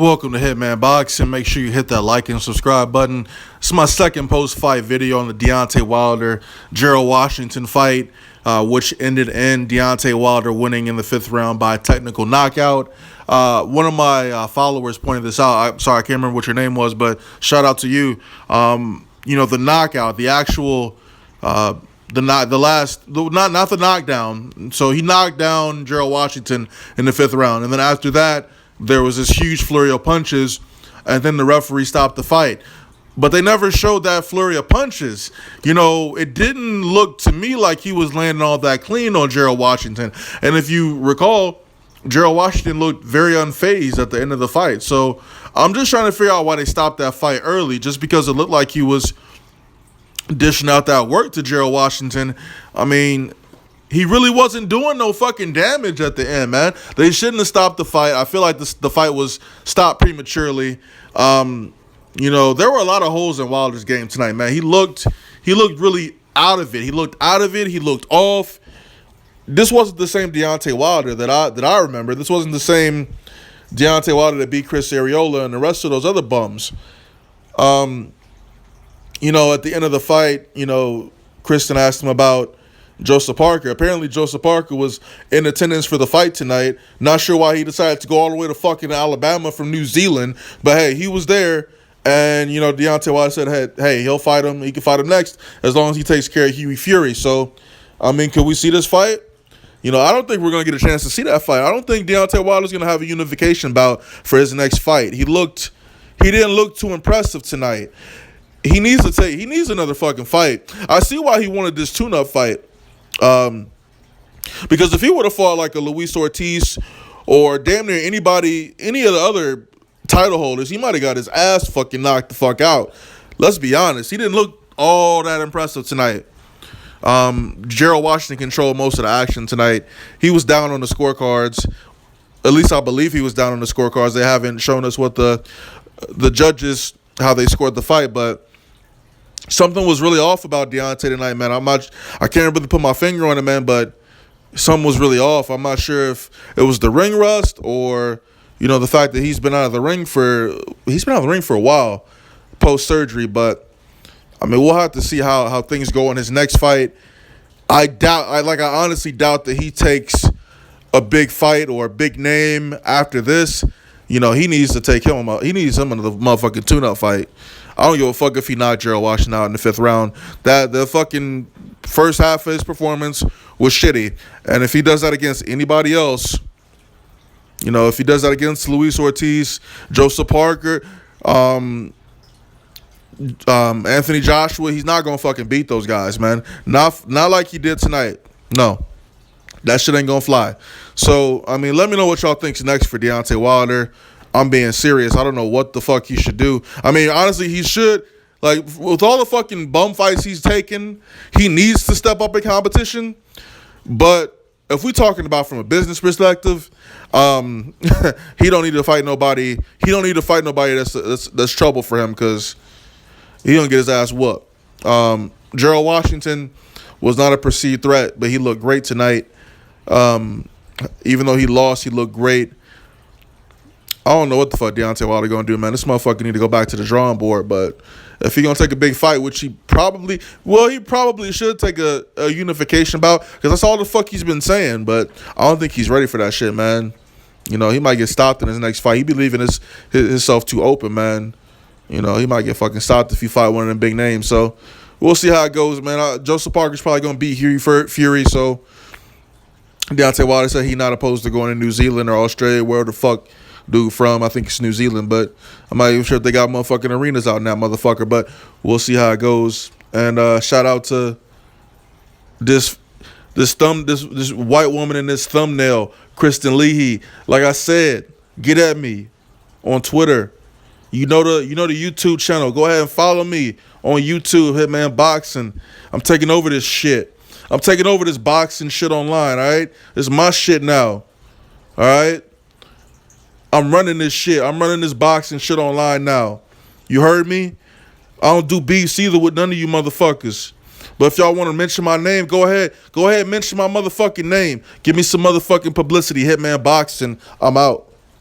Welcome to Hitman Boxing. Make sure you hit that like and subscribe button. It's my second post-fight video on the Deontay Wilder Gerald Washington fight, which ended in Deontay Wilder winning in the 5th round by technical knockout. One of my followers pointed this out. I'm sorry, I can't remember what your name was, but shout out to you. The knockout, the actual, not the knockdown. So he knocked down Gerald Washington in the 5th round, and then after that, there was this huge flurry of punches, and then the referee stopped the fight. But they never showed that flurry of punches. It didn't look to me like he was landing all that clean on Gerald Washington. And if you recall, Gerald Washington looked very unfazed at the end of the fight. So I'm just trying to figure out why they stopped that fight early, just because it looked like he was dishing out that work to Gerald Washington. I mean, he really wasn't doing no fucking damage at the end, man. They shouldn't have stopped the fight. I feel like the fight was stopped prematurely. There were a lot of holes in Wilder's game tonight, man. He looked really out of it. He looked out of it. He looked off. This wasn't the same Deontay Wilder that I remember. This wasn't the same Deontay Wilder that beat Chris Arreola and the rest of those other bums. At the end of the fight, Kristen asked him about Joseph Parker. Apparently, Joseph Parker was in attendance for the fight tonight. Not sure why he decided to go all the way to fucking Alabama from New Zealand. But, hey, he was there. And, Deontay Wilder said, hey, he'll fight him. He can fight him next as long as he takes care of Hughie Fury. So, can we see this fight? I don't think we're going to get a chance to see that fight. I don't think Deontay Wilder's going to have a unification bout for his next fight. He didn't look too impressive tonight. He needs another fucking fight. I see why he wanted this tune-up fight. Because if he would have fought like a Luis Ortiz or damn near any of the other title holders, he might have got his ass fucking knocked the fuck out. Let's be honest. He didn't look all that impressive tonight. Gerald Washington controlled most of the action tonight. He was down on the scorecards. At least I believe he was down on the scorecards. They haven't shown us what the judges, how they scored the fight, but something was really off about Deontay tonight, man. I can't really put my finger on it, man, but something was really off. I'm not sure if it was the ring rust or, the fact that he's been out of the ring for a while post-surgery. But, we'll have to see how things go in his next fight. I honestly doubt that he takes a big fight or a big name after this. He needs to take him out. He needs him in the motherfucking tune-up fight. I don't give a fuck if he knocked Gerald Washington out in the 5th round. That the fucking first half of his performance was shitty. And if he does that against anybody else, if he does that against Luis Ortiz, Joseph Parker, Anthony Joshua, he's not gonna fucking beat those guys, man. Not like he did tonight. No. That shit ain't gonna fly. So, let me know what y'all think's next for Deontay Wilder. I'm being serious. I don't know what the fuck he should do. Honestly, he should, with all the fucking bum fights he's taken, he needs to step up in competition. But if we're talking about from a business perspective, he don't need to fight nobody. He don't need to fight nobody that's trouble for him, because he don't get his ass whooped. Gerald Washington was not a perceived threat, but he looked great tonight. Even though he lost, he looked great. I don't know what the fuck Deontay Wilder going to do, man. This motherfucker need to go back to the drawing board. But if he going to take a big fight, which he probably should take a unification bout, because that's all the fuck he's been saying. But I don't think he's ready for that shit, man. He might get stopped in his next fight. He be leaving himself too open, man. He might get fucking stopped if he fight one of them big names. So we'll see how it goes, man. Joseph Parker's probably going to beat Fury. So Deontay Wilder said he's not opposed to going to New Zealand or Australia, where the fuck dude from. I think it's New Zealand, but I'm not even sure if they got motherfucking arenas out in that motherfucker, but we'll see how it goes. And shout out to this white woman in this thumbnail, Kristen Leahy. Like I said, get at me on Twitter. The YouTube channel. Go ahead and follow me on YouTube, Hitman Boxing. I'm taking over this shit. I'm taking over this boxing shit online, all right? This is my shit now, all right? I'm running this shit. I'm running this boxing shit online now. You heard me? I don't do beefs either with none of you motherfuckers. But if y'all want to mention my name, go ahead. Go ahead and mention my motherfucking name. Give me some motherfucking publicity. Hitman Boxing. I'm out.